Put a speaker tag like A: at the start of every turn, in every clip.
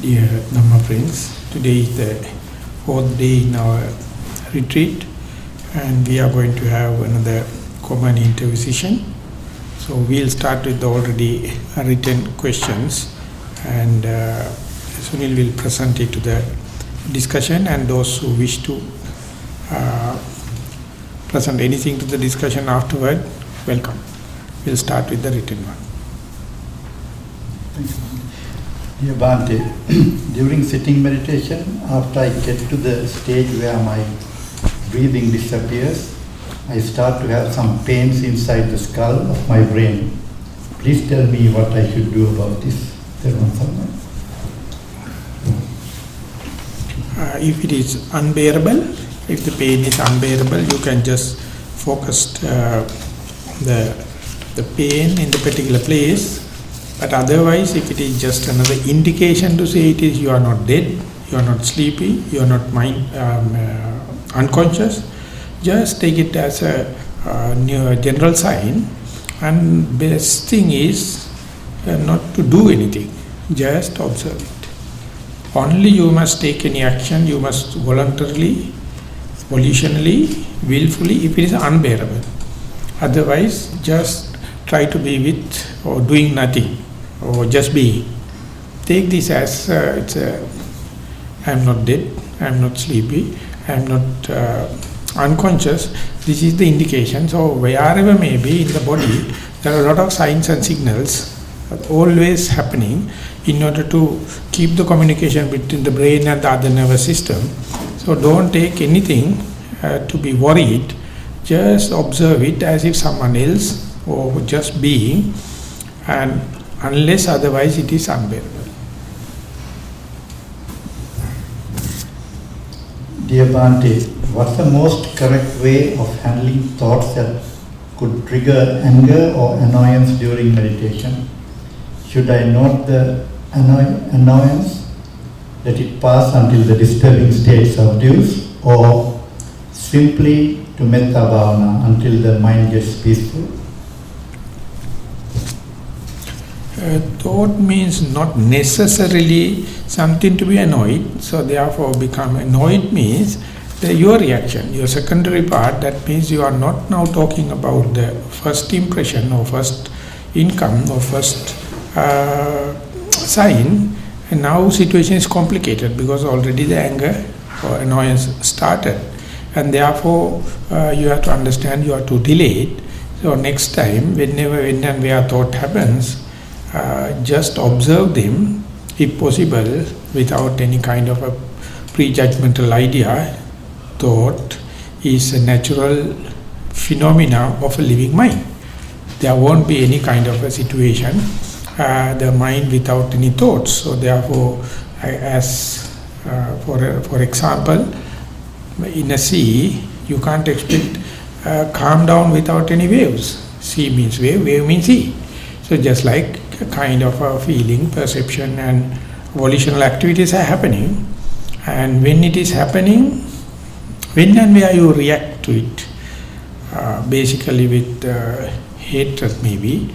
A: Dear Dhamma friends, today is the fourth day in our retreat and we are going to have another common interview session. So we'll start with the already written questions and Sunil will present it to the discussion, and those who wish to present anything to the discussion afterward, welcome. We'll start with the written one.
B: Thank you. Dear Bhante, during sitting meditation, after I get to the stage where my breathing disappears, I start to have some pains inside the skull of my brain. Please tell me what I should do about this.
A: If it is unbearable, if the pain is unbearable, you can just focus the pain in the particular place. But otherwise, if it is just another indication to say it is you are not dead, you are not sleepy, you are not unconscious, just take it as a general sign. And best thing is not to do anything, just observe it. Only you must take any action, you must voluntarily, volitionally, willfully, if it is unbearable. Otherwise, just try to be with or doing nothing or just being. Take this as I am not dead, I am not sleepy, I am not unconscious. This is the indication. So wherever may be in the body, there are a lot of signs and signals always happening in order to keep the communication between the brain and the other nervous system. So don't take anything to be worried. Just observe it as if someone else or just being, and unless otherwise it is unbearable.
B: Dear Bhante, what's the most correct way of handling thoughts that could trigger anger or annoyance during meditation? Should I note the annoyance, let it pass until the disturbing state subdues, or simply to metta bhavana until the mind gets peaceful?
A: Thought means not necessarily something to be annoyed. So therefore become annoyed means your reaction, your secondary part. That means you are not now talking about the first impression or first income or first sign. And now situation is complicated because already the anger or annoyance started. And therefore you have to understand you have to delay it. So next time, when and where thought happens, just observe them, if possible, without any kind of a prejudgmental idea. Thought is a natural phenomena of a living mind. There won't be any kind of a situation, the mind without any thoughts. So therefore, for example, in a sea, you can't expect calm down without any waves. Sea means wave, wave means sea. So just like a kind of a feeling, perception and volitional activities are happening, and when it is happening, when and where you react to it, basically with hatred maybe,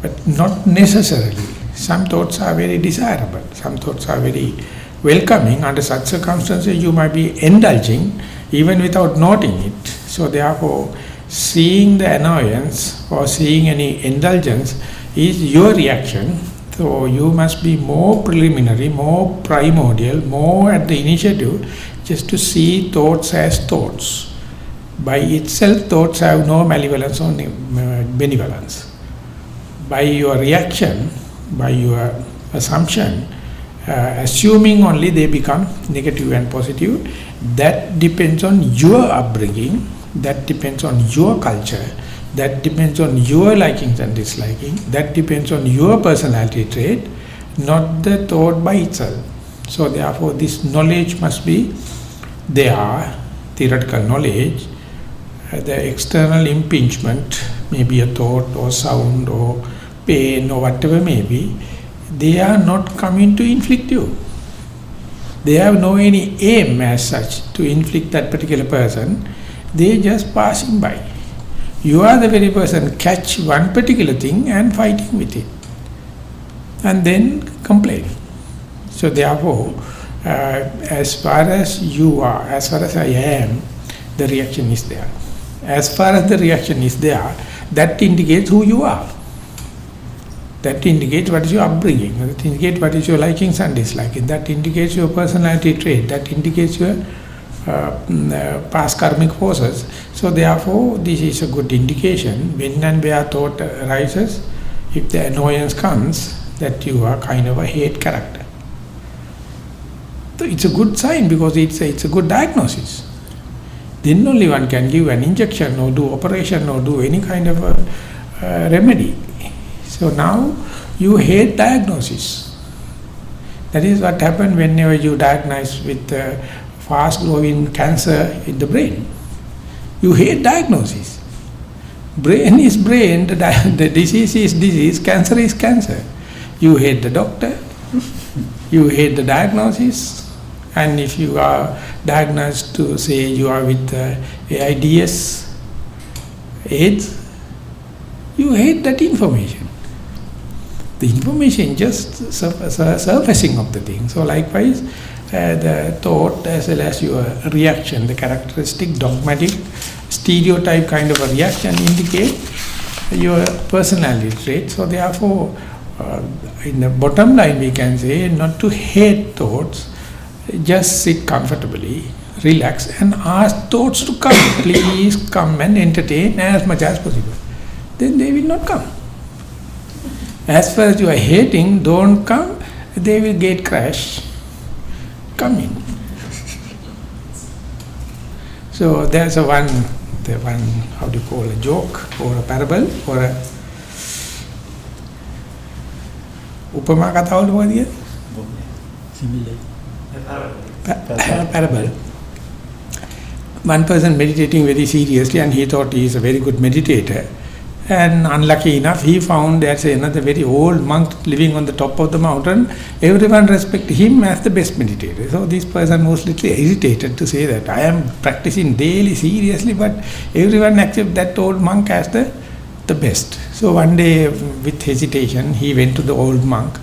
A: but not necessarily. Some thoughts are very desirable, some thoughts are very welcoming. Under such circumstances you might be indulging even without noting it. So therefore, seeing the annoyance or seeing any indulgence is your reaction. So you must be more preliminary, more primordial, more at the initiative, just to see thoughts as thoughts. By itself, thoughts have no malevolence or benevolence. By your reaction, by your assumption, assuming only they become negative and positive. That depends on your upbringing, that depends on your culture, that depends on your likings and disliking, that depends on your personality trait, not the thought by itself. So therefore this knowledge must be there, theoretical knowledge. The external impingement, maybe a thought or sound or pain or whatever may be, they are not coming to inflict you. They have no any aim as such to inflict that particular person. They just passing by. You are the very person catch one particular thing and fighting with it, and then complaining. So therefore, as far as you are, as far as I am, the reaction is there. As far as the reaction is there, that indicates who you are. That indicates what is your upbringing. That indicates what is your likings and dislikings. That indicates your personality trait. That indicates your past karmic forces. So therefore, this is a good indication. When and where thought arises, if the annoyance comes, that you are kind of a hate character. So it's a good sign, because it's a good diagnosis. Then only one can give an injection or do operation or do any kind of a remedy. So now you hate diagnosis. That is what happens whenever you diagnose with fast-growing cancer in the brain. You hate diagnosis. Brain is brain, the disease is disease, cancer is cancer. You hate the doctor, you hate the diagnosis, and if you are diagnosed to say you are with AIDS, you hate that information. The information just surfacing of the thing. So likewise, the thought as well as your reaction, the characteristic, dogmatic, stereotype kind of a reaction indicate your personality trait. So therefore, in the bottom line we can say not to hate thoughts, just sit comfortably, relax and ask thoughts to come. Please come and entertain as much as possible. Then they will not come. As far as you are hating, don't come, they will get crash. Come in. So there's one, how do you call a joke or a parable or a upama katha වල parable. One person meditating very seriously and he thought he is a very good meditator. And unlucky enough, he found there's another very old monk living on the top of the mountain. Everyone respect him as the best meditator. So this person was little irritated to say that I am practicing daily seriously, but everyone accept that old monk as the best. So one day, with hesitation, he went to the old monk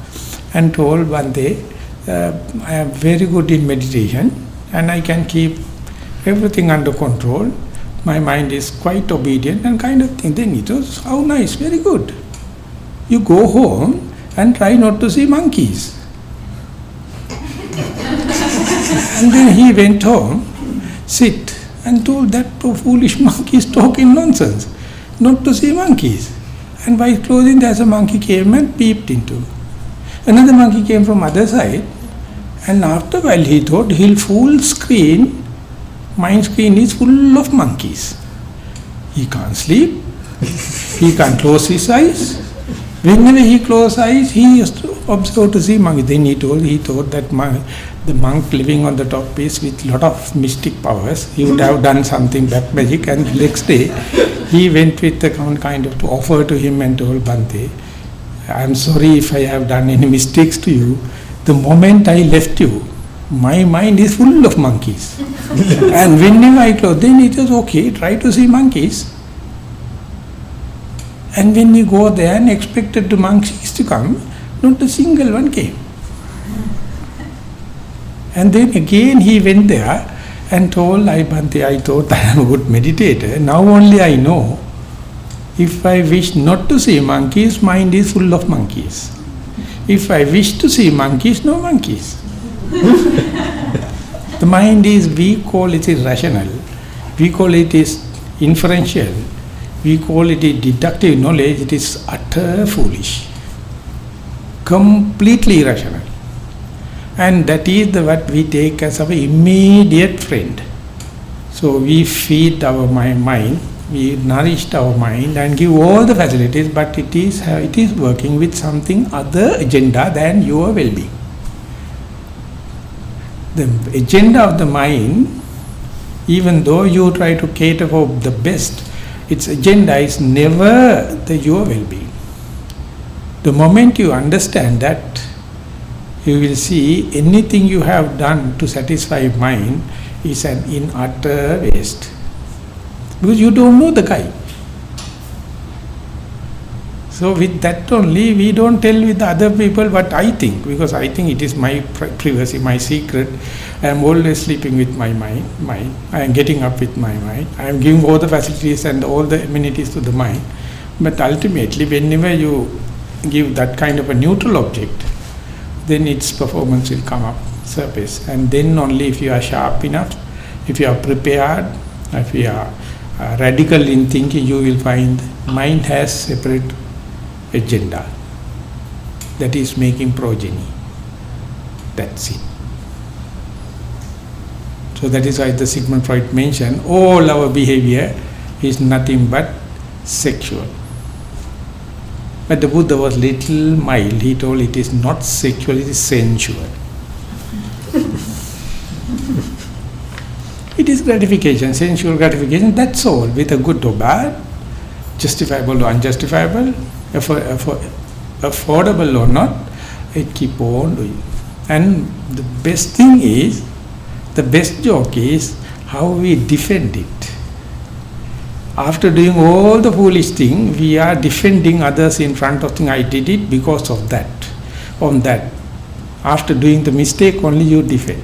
A: and told one day, I am very good in meditation and I can keep everything under control. My mind is quite obedient and kind of thing. Then it was, how nice, very good. You go home and try not to see monkeys. And then he went home, sit, and told that foolish monkey is talking nonsense, not to see monkeys. And by closing, there's a monkey came and peeped into. Another monkey came from other side, and after a while he thought he'll full screen. Mind screen is full of monkeys. He can't sleep. He can't close his eyes. Whenever he closed eyes, he used to observe to see monkeys. Then he thought that the monk living on the top is with lot of mystic powers. He would have done something black magic, and the next day he went with the kind of to offer to him and told Bhante, I am sorry if I have done any mistakes to you. The moment I left you, my mind is full of monkeys. And whenever I close, then it is okay, try to see monkeys. And when you go there and expected the monkeys to come, not a single one came. And then again he went there and told, Bhante, I thought I am a good meditator. Now only I know, if I wish not to see monkeys, mind is full of monkeys. If I wish to see monkeys, no monkeys. The mind is, we call it irrational, we call it is inferential, we call it a deductive knowledge. It is utter foolish, completely irrational. And that is what we take as our immediate friend. So we feed our mind, we nourished our mind and give all the facilities, but it is working with something other agenda than your well-being. The agenda of the mind, even though you try to cater for the best, its agenda is never your well-being. The moment you understand that, you will see anything you have done to satisfy mind is an in utter waste. Because you don't know the guy. So with that only, we don't tell with the other people what I think, because I think it is my privacy, my secret. I am always sleeping with my mind. I am getting up with my mind. I am giving all the facilities and all the amenities to the mind. But ultimately, whenever you give that kind of a neutral object, then its performance will come up, surface. And then only if you are sharp enough, if you are prepared, if you are radical in thinking, you will find mind has separate agenda. That is making progeny. That's it. So that is why the Sigmund Freud mentioned all our behavior is nothing but sexual. But the Buddha was little mild. He told it is not sexual, it is sensual. It is gratification, sensual gratification, that's all. With a good or bad, justifiable or unjustifiable, affordable or not, it keep on doing. And the best thing is, the best joke is how we defend it. After doing all the foolish thing, we are defending others in front of thing. I did it because of that, on that. After doing the mistake, only you defend.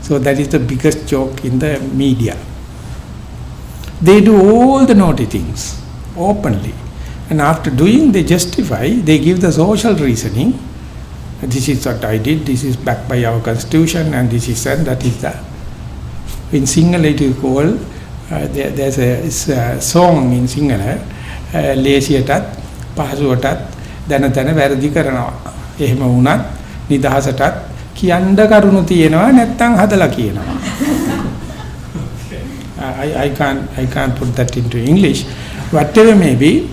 A: So that is the biggest joke in the media. They do all the naughty things openly, and after doing, they justify. They give the social reasoning. This is what I did. This is backed by our constitution, and this is and that is that. In Sinhala it is called. There's a song in Sinhala. ලේසියටත් පහසුවටත් දැන දැන වැරදි කරනවා. එහෙම වුණත් නිදහසටත් කියන්න කරුණු තියෙනවා නැත්තම් හදලා කියනවා. I can't put that into English. Whatever may be,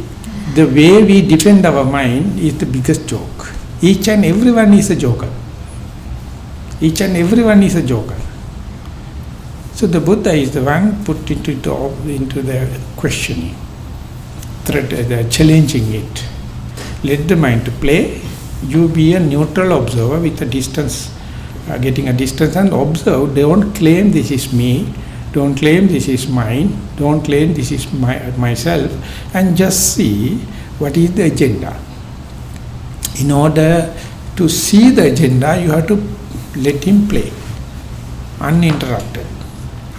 A: the way we defend our mind is the biggest joke. Each and everyone is a joker. Each and everyone is a joker. So the Buddha is the one put into the questioning, challenging it. Let the mind to play. You be a neutral observer with a distance, getting a distance and observe. Don't claim this is me. Don't claim this is mine. Don't claim this is myself. And just see what is the agenda. In order to see the agenda, you have to let him play, uninterrupted,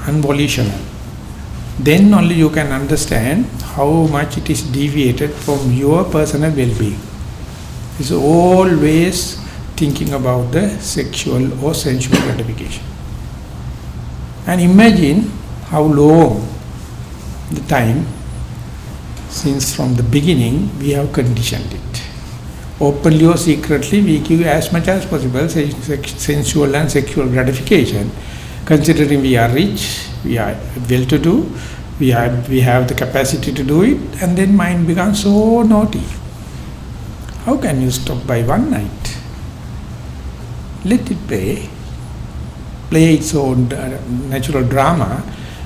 A: unvolitional. Then only you can understand how much it is deviated from your personal well-being. It's always thinking about the sexual or sensual gratification. And imagine how long the time since from the beginning we have conditioned it. Openly or secretly we give as much as possible sensual and sexual gratification, considering we are rich, we are well-to-do, we have the capacity to do it, and then mind becomes so naughty. How can you stop by one night? Let it play its own natural drama.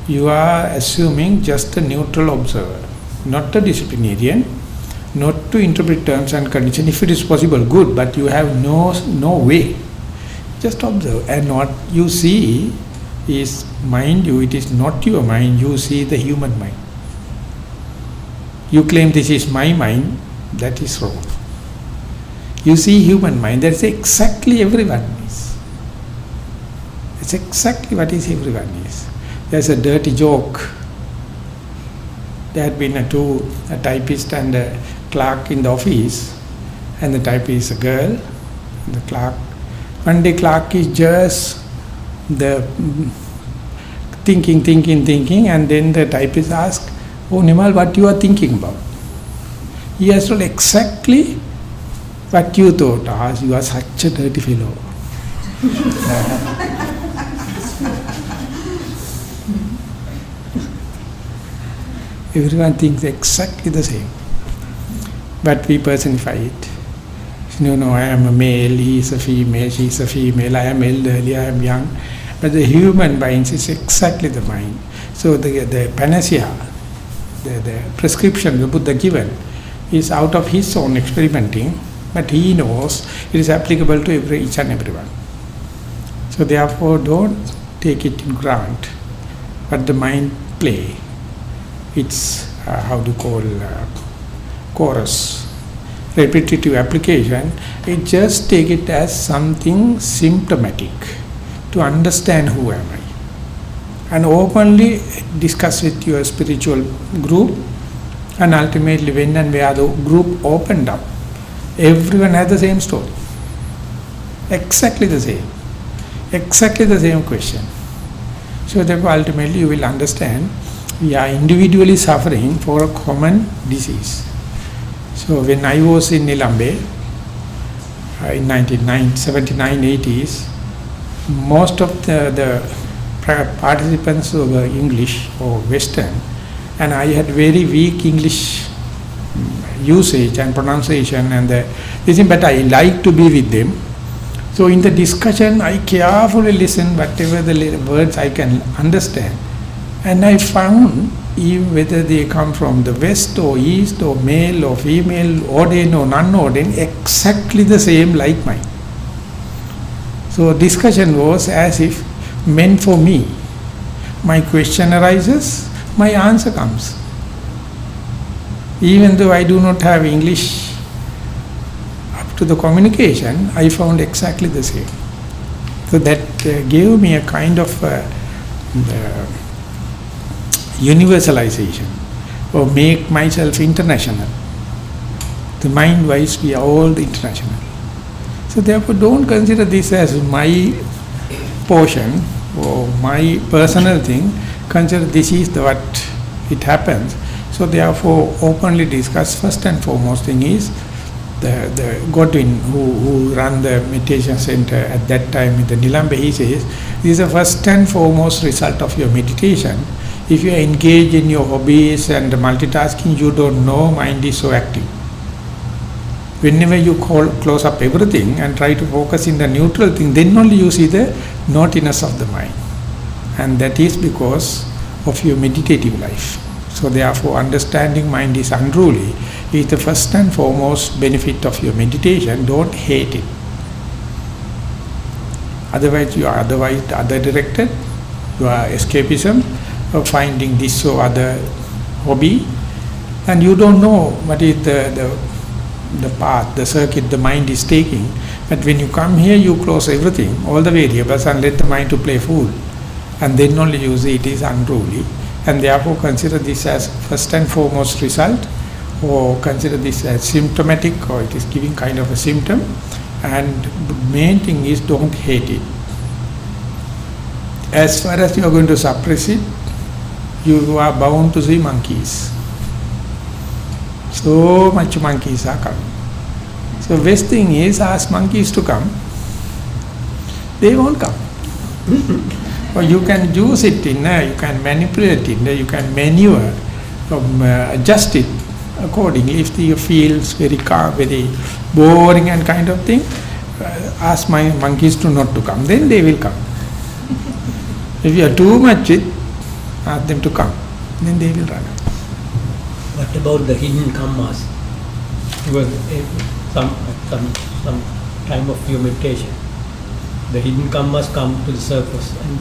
A: You are assuming just a neutral observer, not a disciplinarian, not to interpret terms and conditions. If it is possible, good, but you have no way. Just observe. And what you see is, mind you, it is not your mind, you see the human mind. You claim this is my mind, that is wrong. You see human mind, that's exactly everyone is. It's exactly what is everyone is. There's a dirty joke. There had been a typist and a clerk in the office, and the typist is a girl, and the clerk. One day clerk is just the thinking, and then the typist asks, "Oh Nimal, what you are thinking about?" He has told exactly what you thought. You are such a dirty fellow. Everyone thinks exactly the same, but we personify it. No, I am a male, he is a female, she is a female, I am elderly, I am young. But the human mind is exactly the mind. So the panacea, the prescription the Buddha given is out of his own experimenting, but he knows it is applicable to each and everyone. So therefore don't take it in grant, but the mind play. It's chorus. repetitive application, it just take it as something symptomatic to understand who am I. And openly discuss with your spiritual group, and ultimately when and where the group opened up, everyone had the same story. Exactly the same. Exactly the same question. So therefore ultimately you will understand we are individually suffering for a common disease. So when I was in Nilambe in 1979-80s, most of the participants were English or Western, and I had very weak English usage and pronunciation and this, but I like to be with them. So in the discussion, I carefully listen whatever the words I can understand, and I found even whether they come from the West or East or male or female, ordained or non-ordained, exactly the same like mine. So discussion was as if meant for me. My question arises, my answer comes. Even though I do not have English to the communication, I found exactly the same. So that gave me a kind of universalization, or make myself international. The mind-wise, we are all international. So therefore don't consider this as my portion or my personal thing. Consider this is what it happens. So therefore openly discuss. First and foremost thing is the Godwin who ran the meditation center at that time in the Nilambe, he says, this is the first and foremost result of your meditation. If you are engaged in your hobbies and multitasking, you don't know mind is so active. Whenever you close up everything and try to focus in the neutral thing, then only you see the naughtiness of the mind. And that is because of your meditative life. So therefore understanding mind is unruly is the first and foremost benefit of your meditation. Don't hate it. Otherwise you are other directed, you are escapism, or finding this or other hobby, and you don't know what is the path, the circuit the mind is taking. But when you come here, you close everything, all the variables, and let the mind to play fool. And then only you see it is unruly. And therefore consider this as first and foremost result, or consider this as symptomatic, or it is giving kind of a symptom. And the main thing is don't hate it. As far as you are going to suppress it, you are bound to see monkeys. So much monkeys are coming. So best thing is ask monkeys to come. They won't come. Or you can use it you can manipulate it, you can maneuver, adjust it accordingly. If you feel very calm, very boring and kind of thing, ask my monkeys to not to come, then they will come. If you are too much it, ask them to come, then they will run.
C: What about the hidden karmas? Because some time of your meditation, the hidden karmas come to the surface and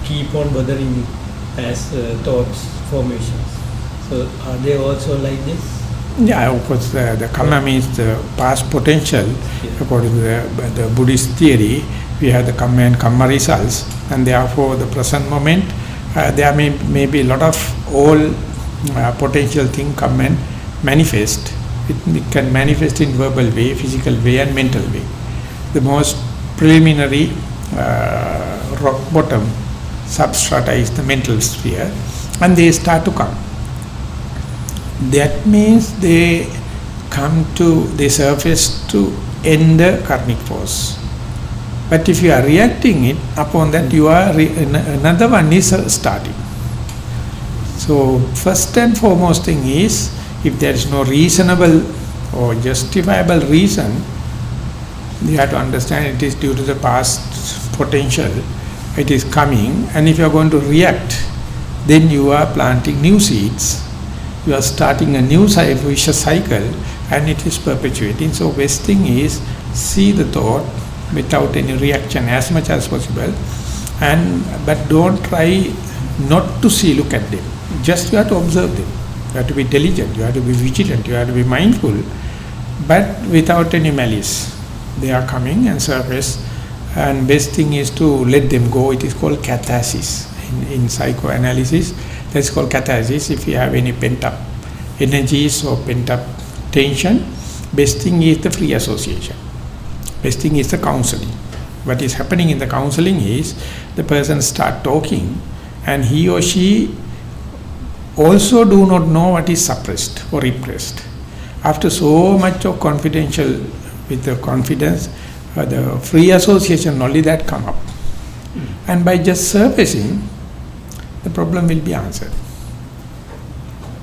C: keep on bothering you as thoughts, formations. So are they also like this?
A: Yeah, of course, the karma means the past potential.
C: Yeah.
A: According to the Buddhist theory, we have the karma and karma results, and therefore the present moment, there may be a lot of all potential thing come and manifest. It can manifest in verbal way, physical way and mental way. The most preliminary rock bottom substrata is the mental sphere, and they start to come. That means they surface to end the karmic force. But if you are reacting it upon that, you are another one is starting. So first and foremost thing is, if there is no reasonable or justifiable reason, you have to understand it is due to the past potential, it is coming, and if you are going to react, then you are planting new seeds, you are starting a new vicious cycle, and it is perpetuating. So best thing is, see the thought without any reaction as much as possible, but don't try not to look at them. Just you have to observe them. You have to be diligent, you have to be vigilant, you have to be mindful. but without any malice. They are coming and surface, and best thing is to let them go. It is called catharsis. In psychoanalysis, that's called catharsis. If you have any pent-up energies or pent-up tension, best thing is the free association. Best thing is the counseling. What is happening in the counseling is the person start talking, and he or she also do not know what is suppressed or repressed. After so much of confidential, with the confidence, the free association only that come up. And by just surfacing, the problem will be answered.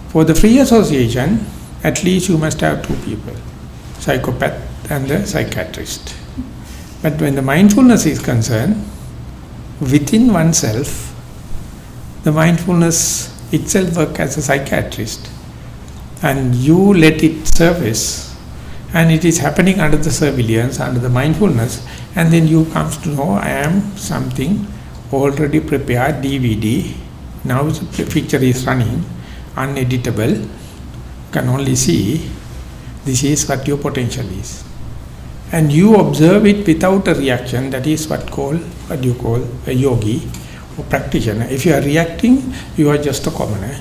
A: For the free association, at least you must have two people, psychopath and the psychiatrist. But when the mindfulness is concerned, within oneself, the mindfulness itself works as a psychiatrist, and you let it surface, and it is happening under the surveillance, under the mindfulness, and then you come to know, I am something already prepared DVD. Now the picture is running, uneditable, can only see, this is what your potential is. And you observe it without a reaction. That is what you call a yogi or practitioner. If you are reacting, you are just a commoner.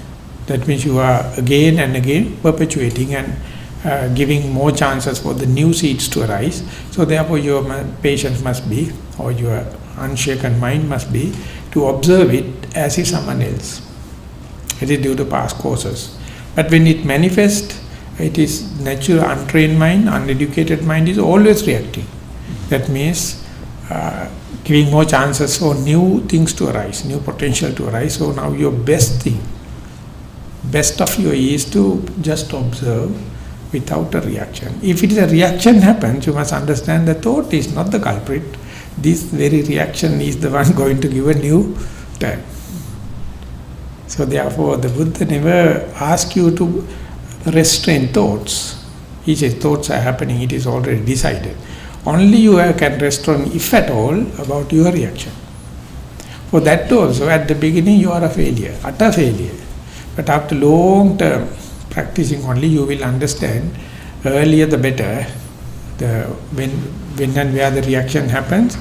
A: That means you are again and again perpetuating and giving more chances for the new seeds to arise. So therefore your patience must be, or your unshaken mind must be, to observe it as if someone else. It is due to past causes. But when it manifests, it is natural, untrained mind, uneducated mind is always reacting. That means giving more chances for new things to arise, new potential to arise. So now your best thing, best of you is to just observe without a reaction. If it is a reaction happens, you must understand the thought is not the culprit. This very reaction is the one going to give a new turn. So therefore the Buddha never asks you to restrain thoughts. He says thoughts are happening, it is already decided. Only you can restrain, if at all, about your reaction. For that also, at the beginning you are a failure, utter failure. But after long term practicing only, you will understand, earlier the better. When and where the reaction happens,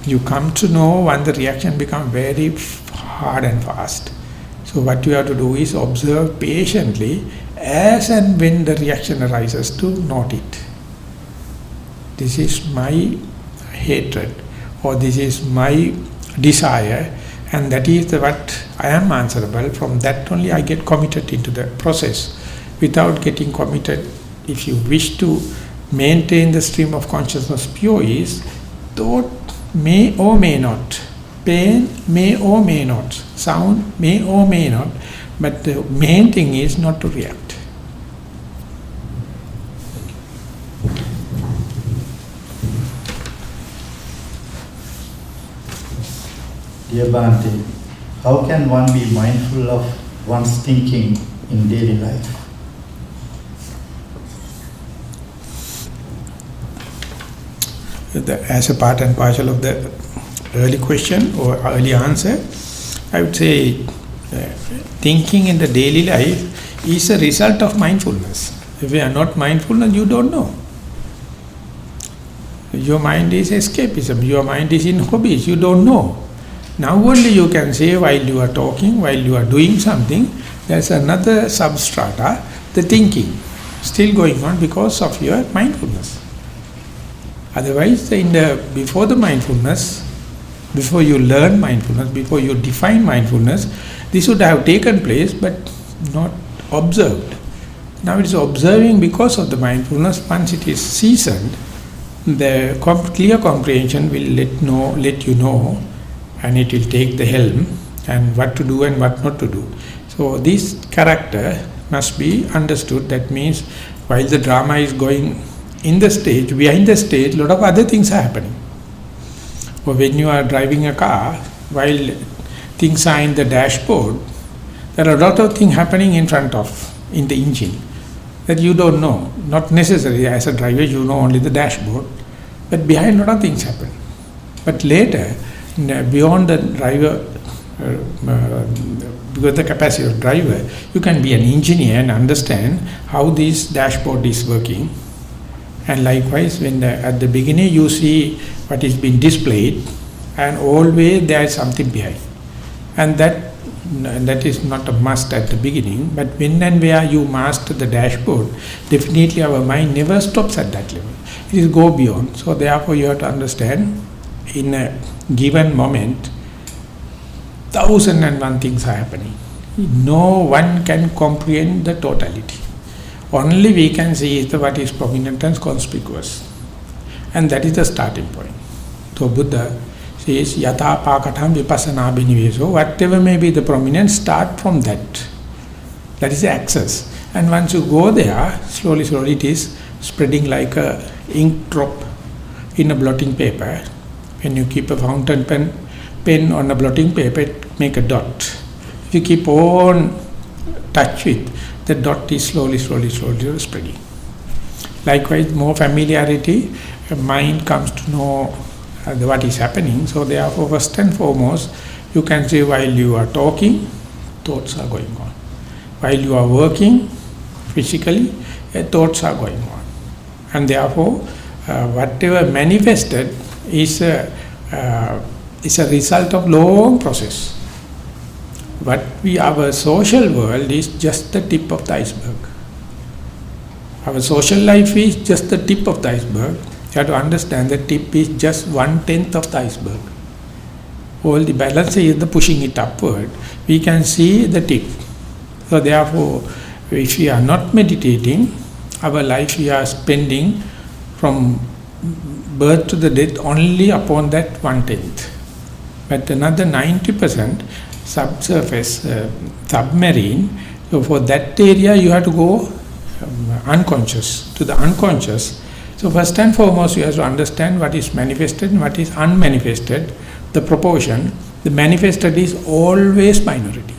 A: you come to know when the reaction becomes very hard and fast. So what you have to do is observe patiently as and when the reaction arises, to note it. This is my hatred, or this is my desire, and that is what I am answerable. From that only I get committed into the process. Without getting committed, if you wish to maintain the stream of consciousness pure, is thought may or may not, pain may or may not, sound may or may not, but the main thing is not to react.
B: Dear Bhante, how can one be mindful of one's thinking in daily life?
A: As a part and parcel of the early question or early answer, I would say thinking in the daily life is a result of mindfulness. If you are not mindful, you don't know. Your mind is escapism, your mind is in hobbies, you don't know. Now only you can say, while you are talking, while you are doing something, there's another substrata, the thinking, still going on because of your mindfulness. Otherwise, before the mindfulness, before you learn mindfulness, before you define mindfulness, this would have taken place but not observed. Now it is observing because of the mindfulness. Once it is seasoned, the clear comprehension will let you know, and it will take the helm and what to do and what not to do. So this character must be understood. That means while the drama is going in the stage, behind the stage, a lot of other things are happening. Or when you are driving a car, while things are in the dashboard, there are a lot of things happening in the engine that you don't know. Not necessarily as a driver, you know only the dashboard, but behind a lot of things happen. But later, beyond the driver, because the capacity of driver, you can be an engineer and understand how this dashboard is working, And likewise, when at the beginning you see what is being displayed, and always there is something behind. And that is not a must at the beginning, but when and where you master the dashboard, definitely our mind never stops at that level. It is go beyond. So therefore you have to understand, in a given moment, 1001 things are happening. No one can comprehend the totality. Only we can see is what is prominent and conspicuous. And that is the starting point. So Buddha says, Yatha Pakatham Vipassana Biniveso, whatever may be the prominence, start from that. That is the access. And once you go there, slowly it is spreading like a ink drop in a blotting paper. When you keep a fountain pen on a blotting paper, it make a dot. If you keep on touch with, the dot is slowly spreading. Likewise, more familiarity, mind comes to know what is happening. So therefore, first and foremost, you can say while you are talking, thoughts are going on. While you are working physically, thoughts are going on. And therefore, whatever manifested is a result of long process. Our social world is just the tip of the iceberg. Our social life is just the tip of the iceberg. You have to understand the tip is just 1/10 of the iceberg. All the balance is the pushing it upward. We can see the tip. So therefore, if we are not meditating, our life we are spending from birth to the death only upon that 1/10. But another 90% subsurface, submarine. So for that area you have to go unconscious, to the unconscious. So first and foremost you have to understand what is manifested and what is unmanifested, the proportion. The manifested is always minority.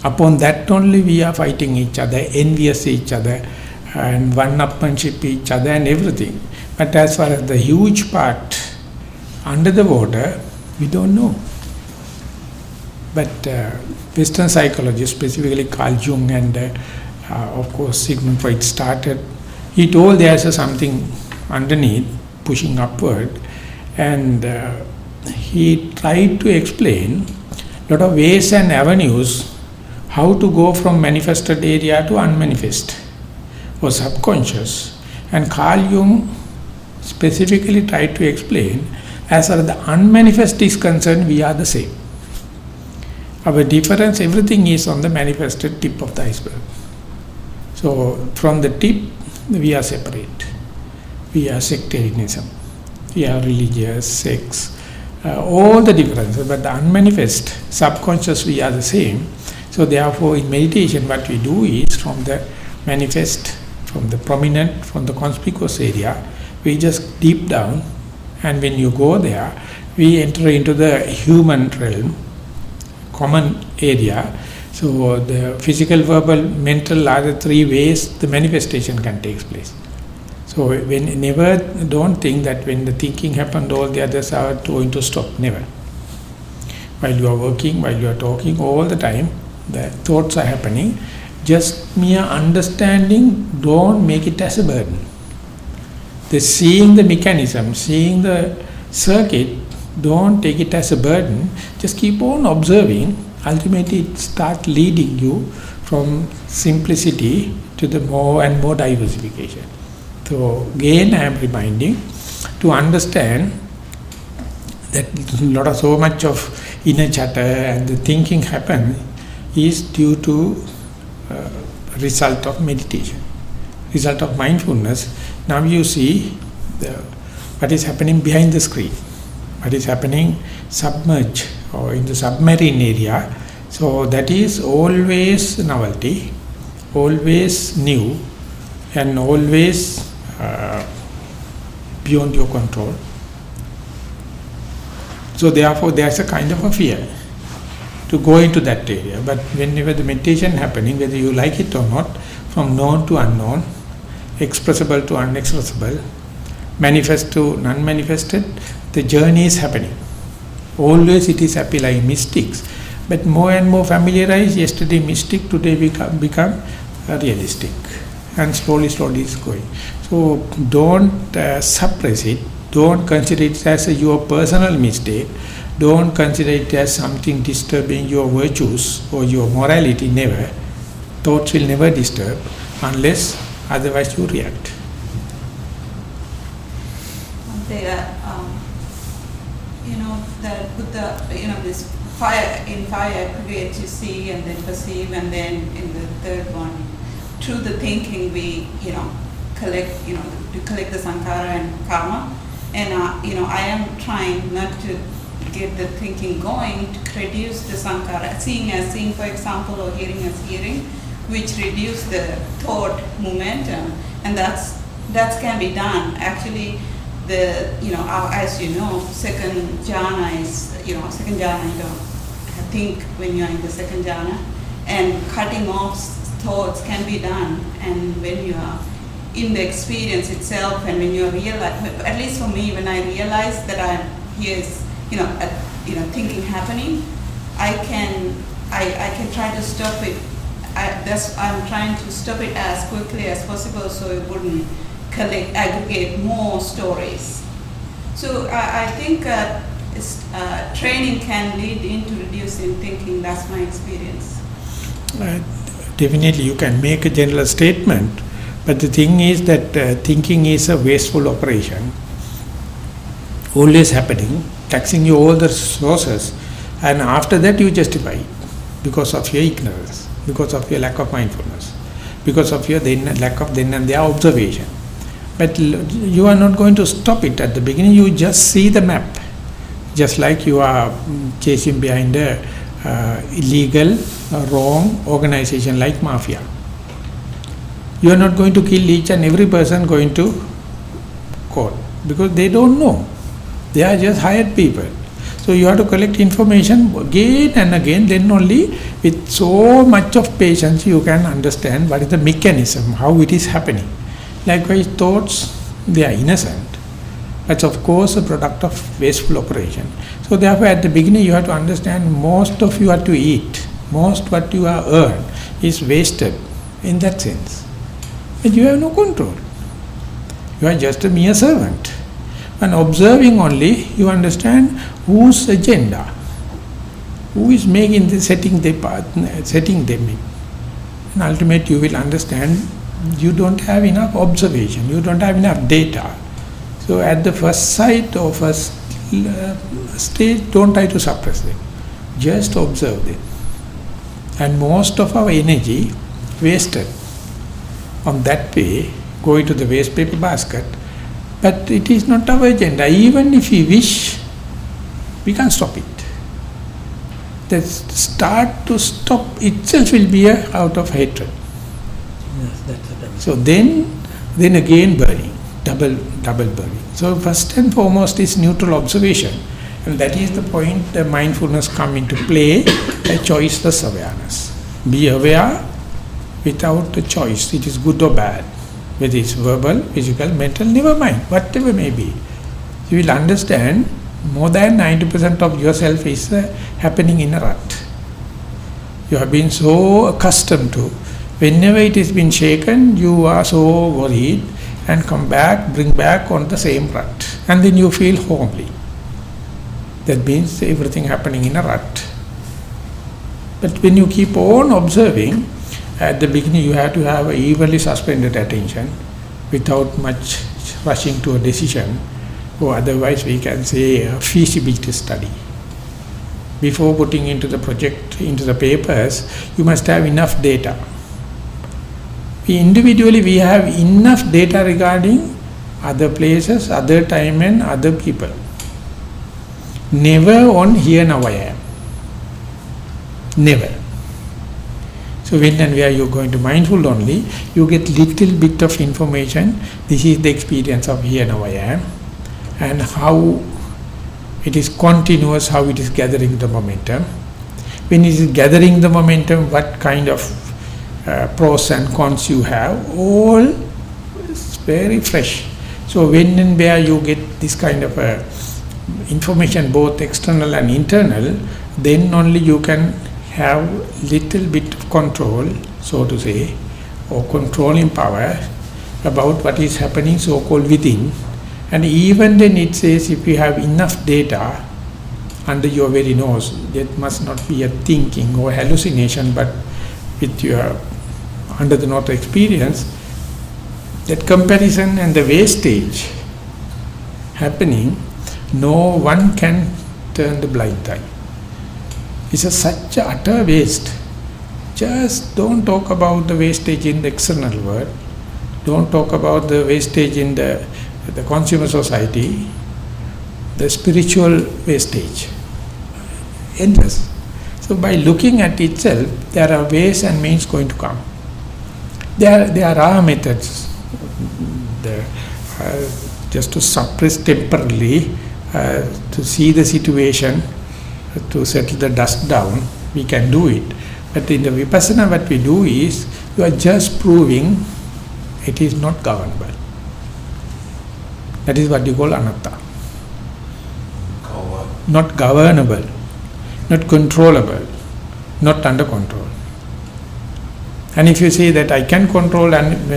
A: Upon that only we are fighting each other, envious each other, and one-upmanship each other and everything. But as far as the huge part under the water, we don't know. But Western psychology, specifically Carl Jung and of course Sigmund Freud started, he told there's something underneath pushing upward, and he tried to explain a lot of ways and avenues how to go from manifested area to unmanifest or subconscious. And Carl Jung specifically tried to explain, as far as the unmanifest is concerned, we are the same. Our difference, everything is on the manifested tip of the iceberg. So from the tip, we are separate. We are sectarianism. We are religious, sex, all the differences. But the unmanifest, subconscious, we are the same. So therefore, in meditation, what we do is from the manifest, from the prominent, from the conspicuous area, we just deep down, and when you go there, we enter into the human realm, common area. So the physical, verbal, mental are the three ways the manifestation can take place. So don't think that when the thinking happened, all the others are going to stop. Never. While you are working, while you are talking, all the time, the thoughts are happening. Just mere understanding, don't make it as a burden. The seeing the mechanism, seeing the circuit, don't take it as a burden. Just keep on observing. Ultimately, it starts leading you from simplicity to the more and more diversification. So again, I am reminding to understand that so much of inner chatter and the thinking happen is due to result of meditation, result of mindfulness. Now you see what is happening behind the screen, what is happening submerged or in the submarine area. So that is always novelty, always new, and always beyond your control. So therefore there is a kind of a fear to go into that area. But whenever the meditation happening, whether you like it or not, from known to unknown, expressible to unexpressible, manifest to non-manifested, the journey is happening. Always it is happy like mystics, but more and more familiarized. Yesterday mystic, today become realistic. and slowly it's going. So don't suppress it. Don't consider it as your personal mistake. Don't consider it as something disturbing your virtues or your morality. Never. Thoughts will never disturb unless otherwise you react.
D: The Buddha, this fire create to see and then perceive, and then in the third one, through the thinking we collect the sankhara and karma, and I am trying not to get the thinking going to reduce the sankhara, seeing as seeing, for example, or hearing as hearing, which reduce the thought momentum, and that can be done actually. As you know, second jhana is, I think when you are in the second jhana, and cutting off thoughts can be done, and when you are in the experience itself, and when you realize, at least for me, when I realize that here's thinking happening, I can try to stop it. I'm trying to stop it as quickly as possible so it wouldn't aggregate more stories. So I think training can lead into reducing thinking. That's my experience.
A: Definitely you can make a general statement, but the thing is that thinking is a wasteful operation, always happening, taxing you all the sources, and after that you justify it because of your ignorance, because of your lack of mindfulness, because of your lack of then and there observation. But you are not going to stop it at the beginning. You just see the map, just like you are chasing behind a illegal, wrong organization like mafia. You are not going to kill each and every person going to court because they don't know. They are just hired people. So you have to collect information again and again. Then only with so much of patience you can understand what is the mechanism, how it is happening. Likewise, thoughts, they are innocent. That's of course a product of wasteful operation. So therefore at the beginning you have to understand most of you have to eat, most what you are earned is wasted in that sense. And you have no control. You are just a mere servant. And observing only, you understand whose agenda, who is making the setting them in. And ultimately you will understand you don't have enough observation, you don't have enough data. So at the first sight or first stage, don't try to suppress them. Just observe them. And most of our energy wasted on that way, going to the waste paper basket. But it is not our agenda. Even if we wish, we can't stop it. The start to stop itself will be out of hatred.
C: Yes, that's it.
A: So then again burning, double burning. So first and foremost is neutral observation, and that is the point the mindfulness come into play, a choiceless awareness. Be aware without a choice, it is good or bad, whether it's verbal, physical, mental, never mind, whatever may be. You will understand more than 90% of yourself is happening in a rut. You have been so accustomed to, whenever it has been shaken, you are so worried and bring back on the same rut. And then you feel homely. That means everything happening in a rut. But when you keep on observing, at the beginning you have to have a evenly suspended attention without much rushing to a decision, or otherwise we can say a feasibility study. Before putting into the project, into the papers, you must have enough data. Individually we have enough data regarding other places, other time and other people. Never on here now I am. Never. So when and where you are going to mindful only, you get little bit of information. This is the experience of here now I am, and how it is continuous, how it is gathering the momentum. When it is gathering the momentum, what kind of pros and cons you have, all is very fresh. So when and where you get this kind of information, both external and internal, then only you can have little bit of control, so to say, or controlling power about what is happening so-called within. And even then it says if you have enough data under your very nose, that must not be a thinking or hallucination, but with your under the nose experience, that comparison and the wastage happening, no one can turn the blind eye. It's such a utter waste. Just don't talk about the wastage in the external world. Don't talk about the wastage in the consumer society. The spiritual wastage. Endless. So by looking at itself, there are ways and means going to come. There are methods. Just to suppress temporarily, to see the situation, to settle the dust down, we can do it. But in the Vipassana, what we do is, you are just proving it is not governable. That is what you call anatta. Not governable, not controllable, not under control. And if you say that I can control and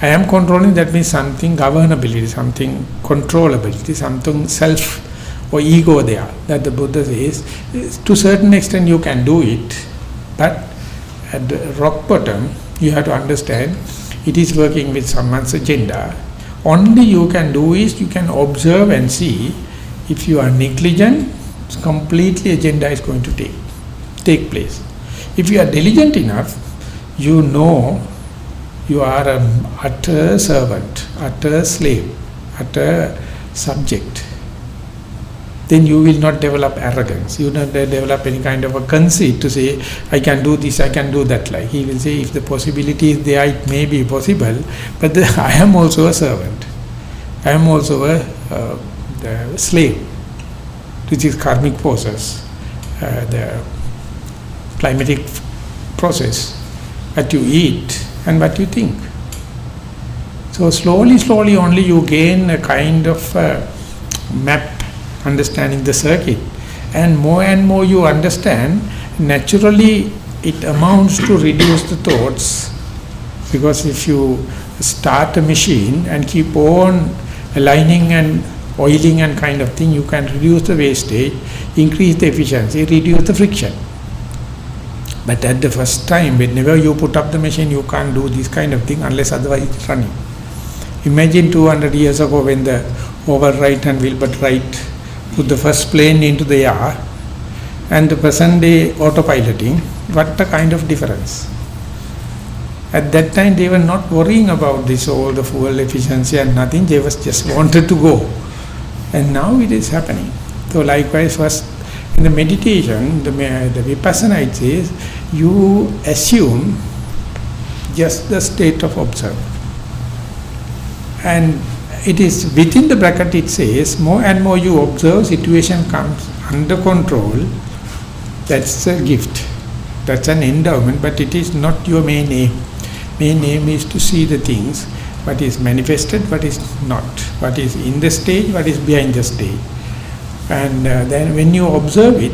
A: I am controlling, that means something governability, something controllability, something self or ego there. That the Buddha says, to a certain extent you can do it, but at the rock bottom you have to understand it is working with someone's agenda. Only you can do is you can observe and see. If you are negligent, completely agenda is going to take place. If you are diligent enough, you know you are an utter servant, utter slave, utter subject. Then you will not develop arrogance. You will not develop any kind of a conceit to say, I can do this, I can do that. Like he will say, if the possibility is there, it may be possible, but I am also a servant. I am also the slave, which is karmic process, the climatic process. What you eat and what you think. So slowly only you gain a kind of map, understanding the circuit. And more you understand, naturally it amounts to reduce the thoughts. Because if you start a machine and keep on aligning and oiling and kind of thing, you can reduce the wastage, increase the efficiency, reduce the friction. But at the first time, whenever you put up the machine, you can't do this kind of thing unless otherwise it's running. Imagine 200 years ago when the Overwright and Wilbur Wright put the first plane into the air, and the present day autopiloting, what a kind of difference. At that time they were not worrying about this, all the fuel efficiency and nothing, they just wanted to go. And now it is happening. So likewise, first in the meditation, the Vipassana, it says, you assume just the state of observer. And it is within the bracket, it says, more and more you observe, situation comes under control. That's a gift. That's an endowment, but it is not your main aim. Main aim is to see the things, what is manifested, what is not, what is in the stage, what is behind the stage. And then when you observe it,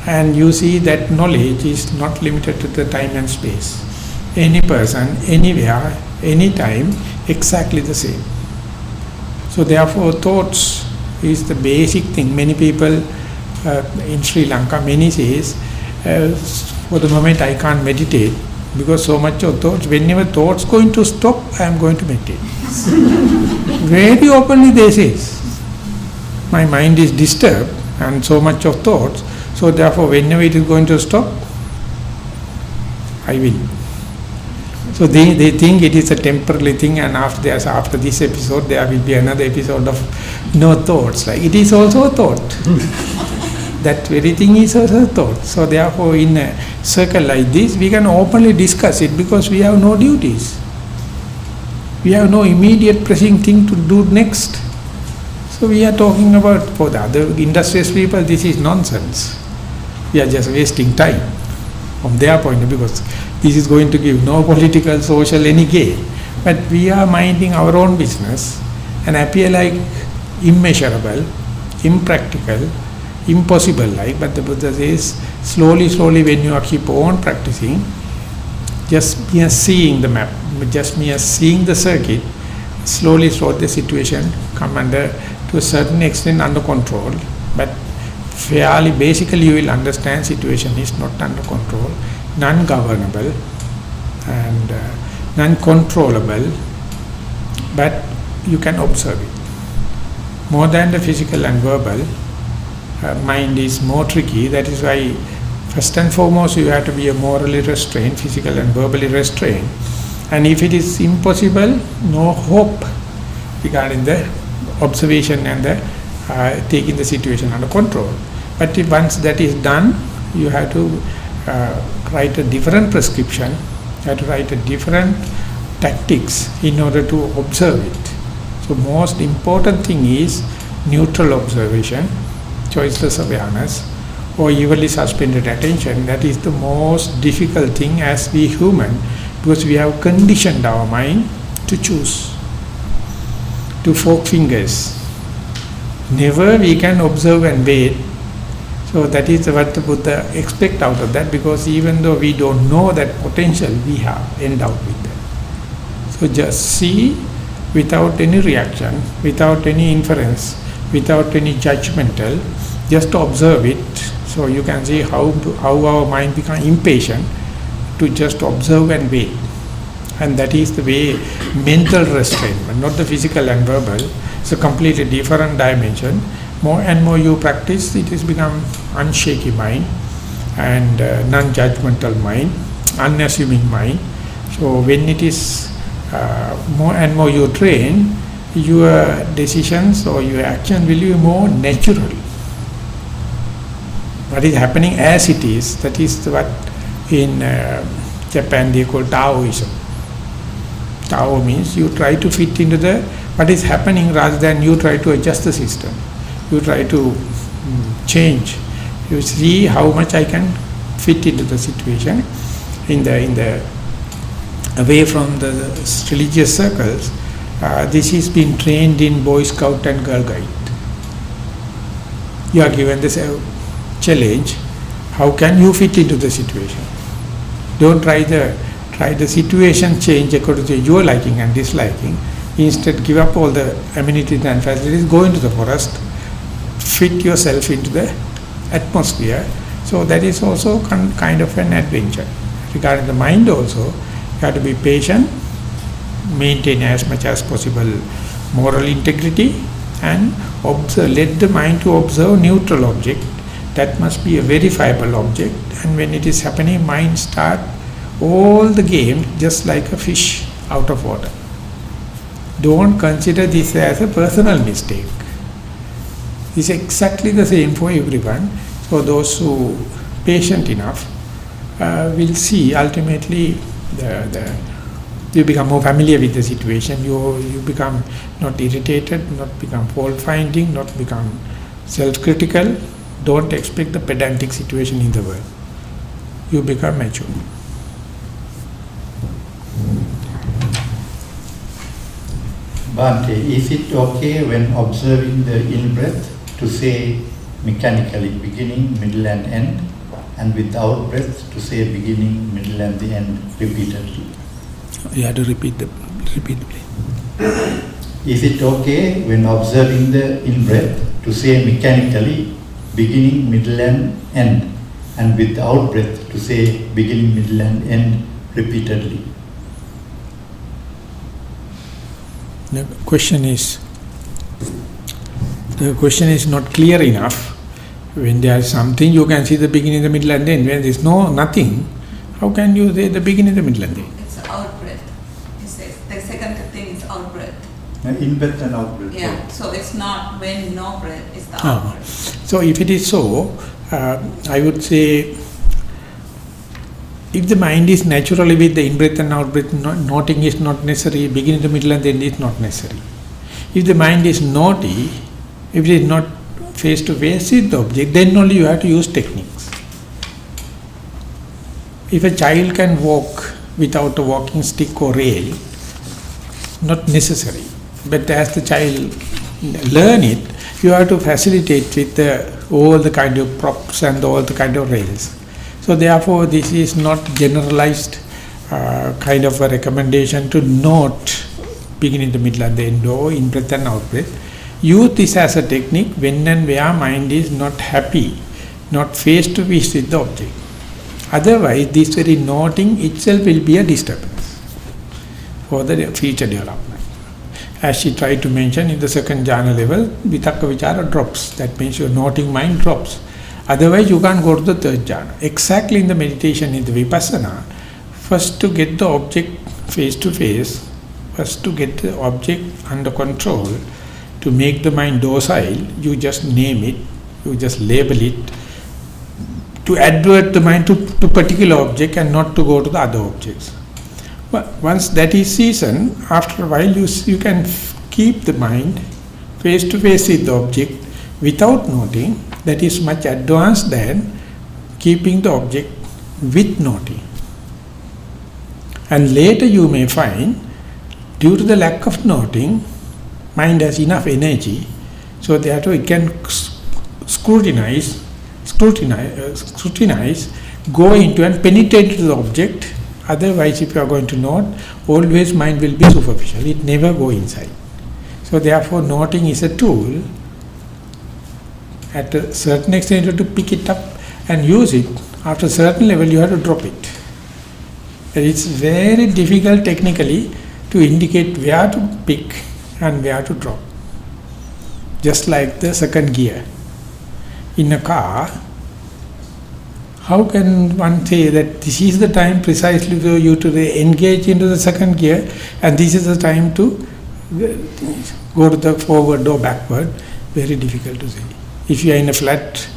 A: and you see that knowledge is not limited to the time and space. Any person, anywhere, anytime, exactly the same. So therefore thoughts is the basic thing. Many people in Sri Lanka, many says, for the moment I can't meditate because so much of thoughts. Whenever thoughts going to stop, I am going to meditate. Very openly they say, my mind is disturbed and so much of thoughts, so therefore whenever it is going to stop, I will. So they think it is a temporary thing, and after this episode there will be another episode of no thoughts. Like it is also a thought. That very thing is also a thought. So therefore in a circle like this we can openly discuss it because we have no duties. We have no immediate pressing thing to do next. So we are talking about, for the other industrious people, this is nonsense. We are just wasting time from their point of view, because this is going to give no political, social, any gain. But we are minding our own business and appear like immeasurable, impractical, impossible like. But the Buddha says, slowly when you keep on practicing, just mere seeing the map, just mere seeing the circuit, slowly the situation come under, to a certain extent, under control. But fairly, basically you will understand situation is not under control, non-governable and non-controllable, but you can observe it. More than the physical and verbal, mind is more tricky. That is why first and foremost you have to be a morally restrained, physical and verbally restrained. And if it is impossible, no hope regarding the observation and the taking the situation under control. But if once that is done, you have to write a different prescription, you have to write a different tactics in order to observe it. So most important thing is neutral observation, choiceless awareness, or evenly suspended attention. That is the most difficult thing as we human, because we have conditioned our mind to choose, to fork fingers. Never we can observe and wait. So that is what the Buddha expect out of that, because even though we don't know that potential, we have endowed with that. So just see without any reaction, without any inference, without any judgmental, just observe it. So you can see how our mind becomes impatient to just observe and wait. And that is the way mental restraint, but not the physical and verbal. It's a completely different dimension. More and more you practice, it has become unshaky mind and non-judgmental mind, unassuming mind. So when it is more and more you train, your decisions or your action will be more natural. What is happening as it is, that is what in Japan they call Taoism. Tao means you try to fit into the what is happening rather than you try to adjust the system. You try to change. You see how much I can fit into the situation. In the away from the religious circles, this is being trained in Boy Scout and Girl Guide. You are given this challenge. How can you fit into the situation? Don't try the situation change according to your liking and disliking. Instead, give up all the amenities and facilities. Go into the forest. Fit yourself into the atmosphere. So that is also kind of an adventure. Regarding the mind also, you have to be patient, maintain as much as possible moral integrity, and observe, let the mind to observe neutral object. That must be a verifiable object, and when it is happening, mind start all the game just like a fish out of water. Don't consider this as a personal mistake. It's exactly the same for everyone. So those who patient enough will see ultimately you become more familiar with the situation. You become not irritated, not become fault finding, not become self-critical. Don't expect the pedantic situation in the world. You become mature.
B: Bhante, is it okay when observing the in-breath to say mechanically beginning, middle and end, and with out-breath to say beginning, middle and the end repeatedly?
A: You have to repeat please.
B: Is it okay when observing the in-breath to say mechanically beginning, middle and end, and with out-breath to say beginning, middle and end repeatedly?
A: The question is not clear enough. When there is something, you can see the beginning, the middle and the end. When there is nothing, how can you say the beginning, the middle and the end?
D: It's out breath. He says the second thing is out breath.
B: In breath and out breath.
D: Yeah. So it's not when no breath, it's the out breath.
A: So if it is so, I would say, if the mind is naturally with the in-breath and out-breath, noting is not necessary, beginning, the middle and the end is not necessary. If the mind is naughty, if it is not face-to-face with the object, then only you have to use techniques. If a child can walk without a walking stick or rail, not necessary. But as the child learn it, you have to facilitate with all the kind of props and all the kind of rails. So therefore, this is not generalized kind of a recommendation to note beginning, the middle and the end, or in breath and out breath. Use this as a technique when and where mind is not happy, not face to face with the object. Otherwise, this very noting itself will be a disturbance for the future development. As she tried to mention, in the second jhana level, vitakka vichara drops. That means your noting mind drops. Otherwise, you can't go to the third jhana. Exactly in the meditation, in the vipassana, first to get the object face to face, first to get the object under control, to make the mind docile, you just name it, you just label it, to advert the mind to particular object and not to go to the other objects. But once that is seasoned, after a while you can keep the mind face to face with the object without noting. That is much advanced than keeping the object with noting. And later you may find, due to the lack of noting, mind has enough energy, so therefore it can scrutinize, go into and penetrate the object. Otherwise, if you are going to note, always mind will be superficial. It never go inside. So therefore, noting is a tool. At a certain extent, you have to pick it up and use it. After a certain level, you have to drop it. And it's very difficult technically to indicate where to pick and where to drop. Just like the second gear. In a car, how can one say that this is the time precisely for you to engage into the second gear and this is the time to go to the forward or backward? Very difficult to say. If you are in a flat,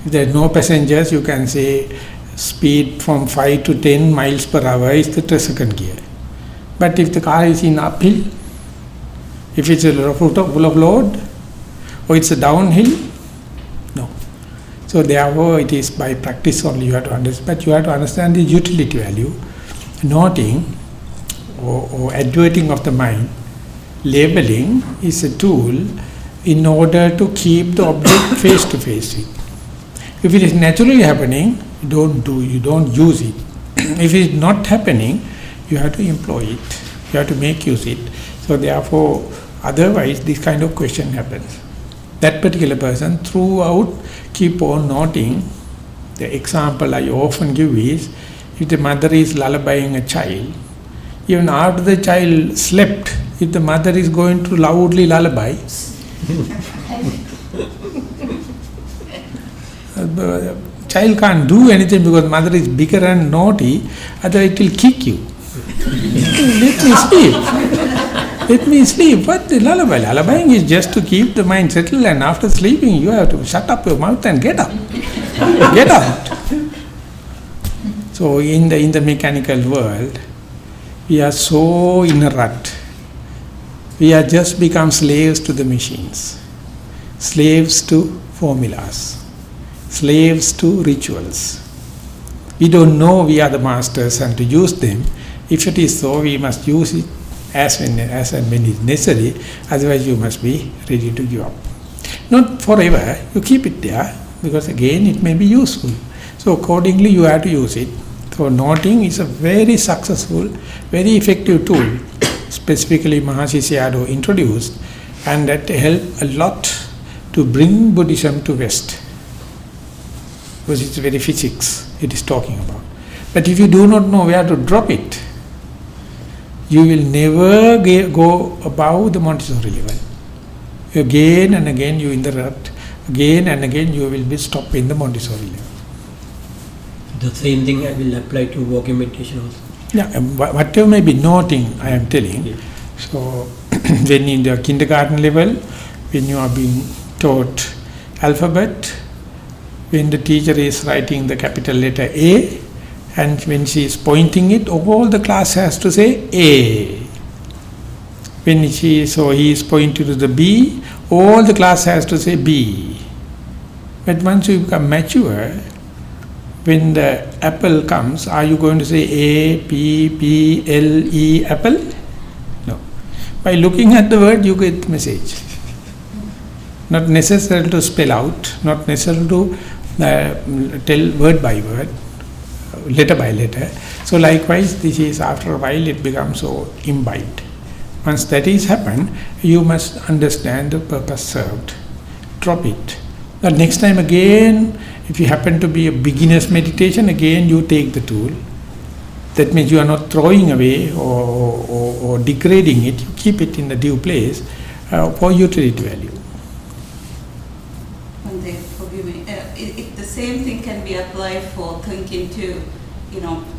A: if there are no passengers, you can say speed from 5 to 10 miles per hour is the second gear. But if the car is in uphill, if it's full of load, or it's a downhill, no. So therefore it is by practice only you have to understand, but you have to understand the utility value. Noting or adverting of the mind, labeling is a tool in order to keep the object face to face with. If it is naturally happening, you don't use it. If it is not happening, you have to employ it. You have to make use it. So therefore, otherwise this kind of question happens. That particular person throughout keep on noting. The example I often give is, if the mother is lullabying a child, even after the child slept, if the mother is going to loudly lullaby, the child can't do anything because mother is bigger and naughty, otherwise it will kick you. Let me sleep. Let me sleep. What the lullaby? Lullabying is just to keep the mind settled, and after sleeping you have to shut up your mouth and get up. Get out. So in the mechanical world, we are so in a rut. We are just become slaves to the machines, slaves to formulas, slaves to rituals. We don't know we are the masters and to use them. If it is so, we must use it as and when is necessary, otherwise you must be ready to give up. Not forever, you keep it there, because again it may be useful. So accordingly you have to use it. So noting is a very successful, very effective tool, specifically Mahasi Sayadaw introduced, and that helped a lot to bring Buddhism to West. Because it's very physics it is talking about. But if you do not know where to drop it, you will never go above the Montessori level. Again and again you in the rut, again and again you will be stopped in the Montessori level.
C: The same thing I will apply to walking meditation also.
A: Yeah, whatever may be noting, I am telling.
C: Yeah.
A: So, when in the kindergarten level, when you are being taught alphabet, when the teacher is writing the capital letter A, and when she is pointing it, all the class has to say A. When he is pointing to the B, all the class has to say B. But once you become mature, when the apple comes, are you going to say A, P, P, L, E, apple? No. By looking at the word, you get message. Not necessary to spell out, not necessary to tell word by word. letter by letter. So likewise, this is after a while it becomes so imbibed. Once that is happened, you must understand the purpose served. Drop it. The next time again, if you happen to be a beginner's meditation, again you take the tool. That means you are not throwing away or degrading it. You keep it in the due place for utility value.
D: Forgive me. The same thing can be applied for thinking too.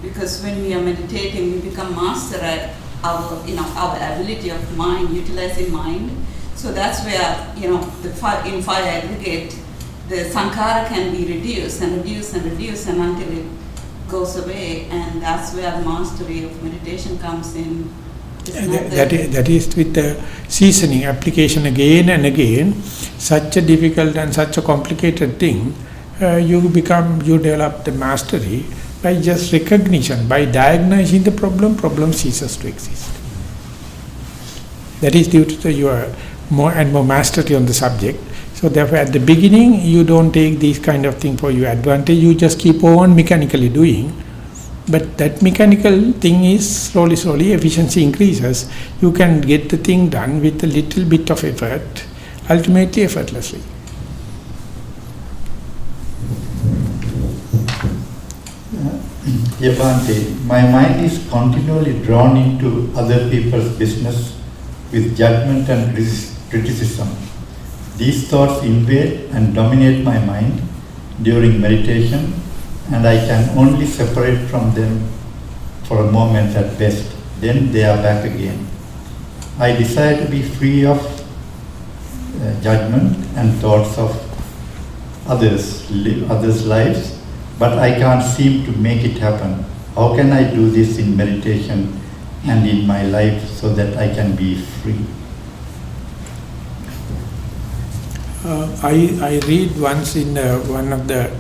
D: Because when we are meditating, we become master at our ability of mind, utilizing mind. So that's where in fire aggregate, the sankhara can be reduced and until it goes away, and that's where the mastery of meditation comes in.
A: That is with the seasoning, application again and again. Such a difficult and such a complicated thing, you develop the mastery by just recognition, by diagnosing the problem ceases to exist. That is due to your more and more mastery on the subject. So therefore at the beginning you don't take these kind of thing for your advantage, you just keep on mechanically doing. But that mechanical thing is slowly efficiency increases. You can get the thing done with a little bit of effort, ultimately effortlessly.
B: Bhante, my mind is continually drawn into other people's business with judgment and criticism. These thoughts invade and dominate my mind during meditation, and I can only separate from them for a moment at best. Then they are back again. I desire to be free of judgment and thoughts of others' lives, but I can't seem to make it happen. How can I do this in meditation and in my life so that I can be free?
A: I read once in one of the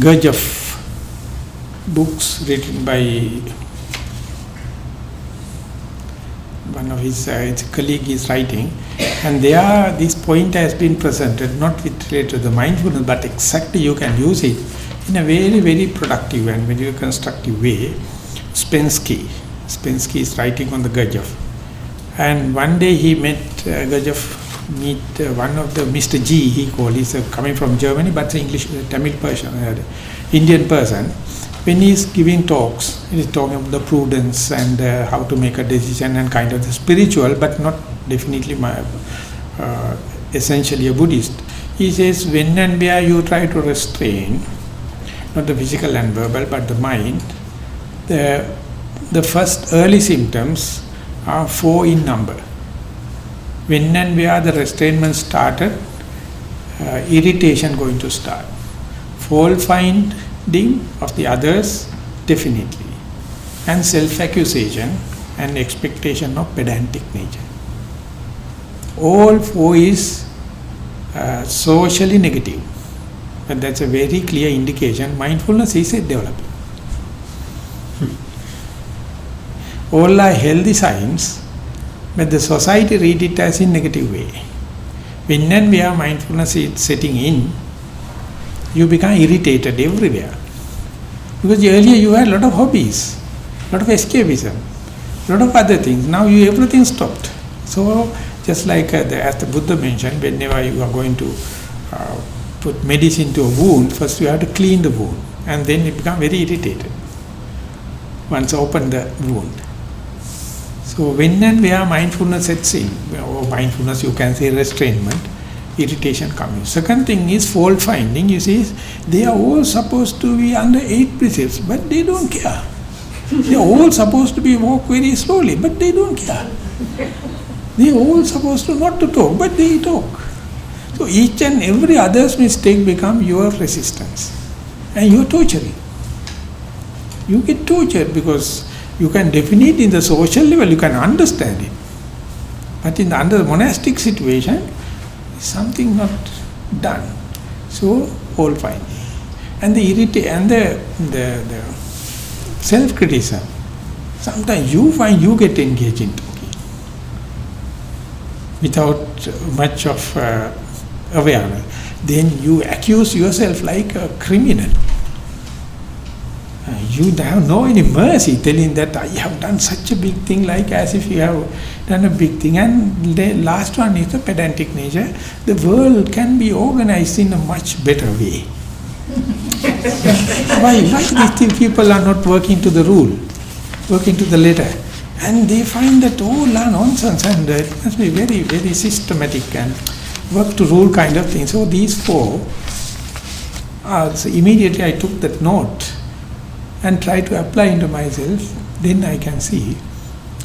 A: Gurdjieff books written by one of his colleague is writing, and there this point has been presented, not related to the mindfulness, but exactly you can use it in a very, very productive and very constructive way. Spensky is writing on the Gurdjieff, and one day he met Gurdjieff meet one of the Mr. G, he called, he's coming from Germany, but English, Tamil person, Indian person. When he is giving talks, he is talking about the prudence and how to make a decision and kind of the spiritual, but not definitely essentially a Buddhist. He says, when and where you try to restrain, not the physical and verbal, but the mind, the first early symptoms are 4 in number. When and where the restrainment started, irritation going to start. Fault finding of the others, definitely. And self-accusation and expectation of pedantic nature. All 4 is socially negative. But that's a very clear indication mindfulness is developing. All are healthy signs, but the society read it as in negative way. When and where mindfulness is setting in, you become irritated everywhere. Because earlier you had a lot of hobbies, a lot of escapism, a lot of other things. Now everything stopped. So just like as the Buddha mentioned, whenever you are going to put medicine to a wound, first you have to clean the wound, and then you become very irritated once open the wound. So when and where mindfulness sets in, or mindfulness you can say restrainment, irritation comes. Second thing is fault finding. You see, they are all supposed to be under 8 precepts, but they don't care. They are all supposed to be walk very slowly, but they don't care. They are all supposed to not to talk, but they talk. So each and every other's mistake become your resistance, and you are torturing. You get tortured because you can definite in the social level, you can understand it. But in the under monastic situation, something not done. So all fine. And the self-criticism. Sometimes you find you get engaged in talking without much of awareness. Then you accuse yourself like a criminal. You have no any mercy telling that I have done such a big thing, like as if you have done a big thing. And the last one is the pedantic nature. The world can be organized in a much better way. Why these people are not working to the rule, working to the letter? And they find that all are nonsense, and it must be very, very systematic and work to rule kind of thing. So these four, so immediately I took that note and try to apply into myself. Then I can see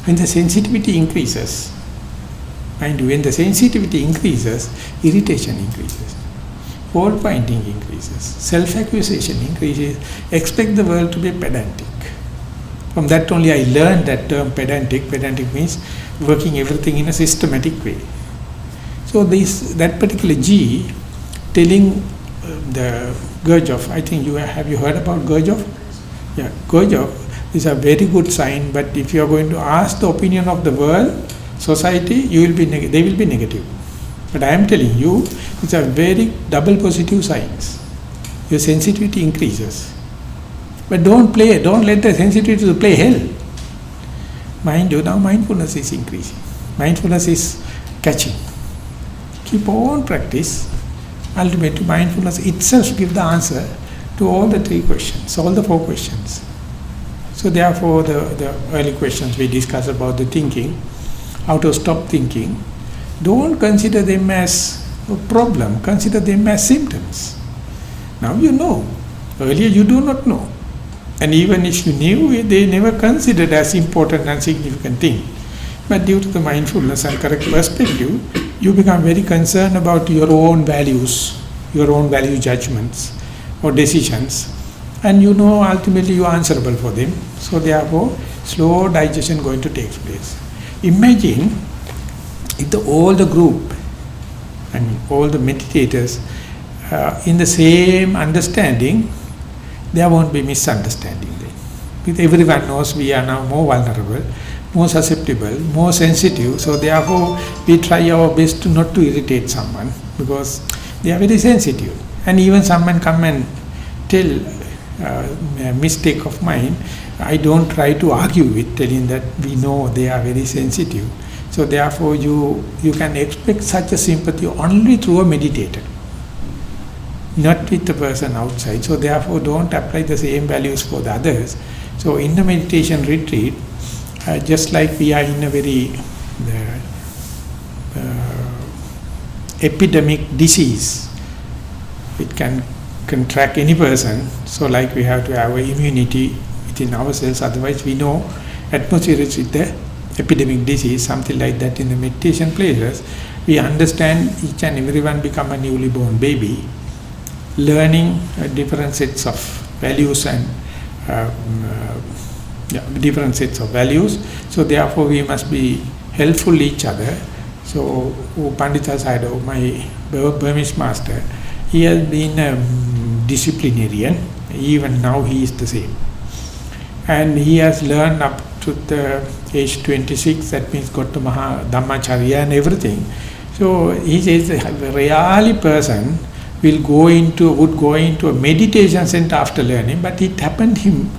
A: when the sensitivity increases, mind you, when the sensitivity increases, irritation increases, fault finding increases, self-accusation increases, expect the world to be pedantic. From that only I learned that term pedantic. Pedantic means working everything in a systematic way. So that particular G telling the Gurdjieff, I think have you heard about Gurdjieff? Yeah, Gurdjieff is a very good sign, but if you are going to ask the opinion of the world, society, they will be negative. But I am telling you, it's a very double positive signs. Your sensitivity increases. But don't let the sensitivity play hell. Mind you, now mindfulness is increasing. Mindfulness is catching. Keep on practice. Ultimately, mindfulness itself gives the answer to all the three questions, all the four questions. So therefore, the early questions we discussed about the thinking, how to stop thinking, don't consider them as a problem, consider them as symptoms. Now you know. Earlier you do not know. And even if you knew, they never considered as important and significant thing. But due to the mindfulness and correct perspective, you become very concerned about your own values, your own value judgments or decisions, and you know ultimately you are answerable for them. So therefore, slow digestion going to take place. Imagine if all the group, all the meditators in the same understanding, there won't be misunderstanding then. Because everyone knows we are now more vulnerable, more susceptible, more sensitive, so therefore we try our best to not to irritate someone because they are very sensitive. And even someone come and tell a mistake of mine, I don't try to argue with, telling that we know they are very sensitive. So therefore you can expect such a sympathy only through a meditator, not with the person outside. So therefore don't apply the same values for the others. So in the meditation retreat, just like we are in a very epidemic disease, it can contract any person, so like we have to have a immunity within ourselves, otherwise we know atmosphere is with the epidemic disease, something like that. In the meditation places, we understand each and everyone become a newly born baby, learning different sets of values and different sets of values. So therefore we must be helpful each other. So Pandita Sayadaw, my Burmese master, he has been a disciplinarian, even now he is the same. And he has learned up to the age 26, that means got to Maha, Dhammacharya and everything. So he says a really person would go into a meditation center after learning, but it happened him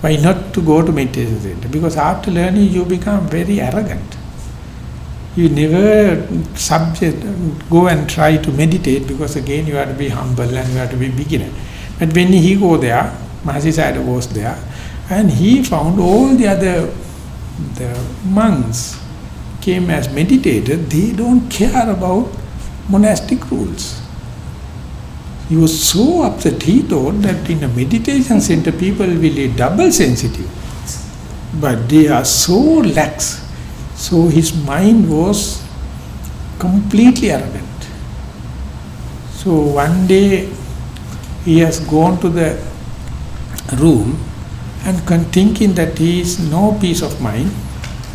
A: why not to go to meditation center, because after learning you become very arrogant. You never go and try to meditate, because again you have to be humble and you have to be beginner. But when he go there, Mahasi Sayadaw was there, and he found all the monks came as meditators, they don't care about monastic rules. He was so upset, he thought that in a meditation center people will be double sensitive, but they are so lax. So his mind was completely arrogant. So one day he has gone to the room and thinking that he is no peace of mind,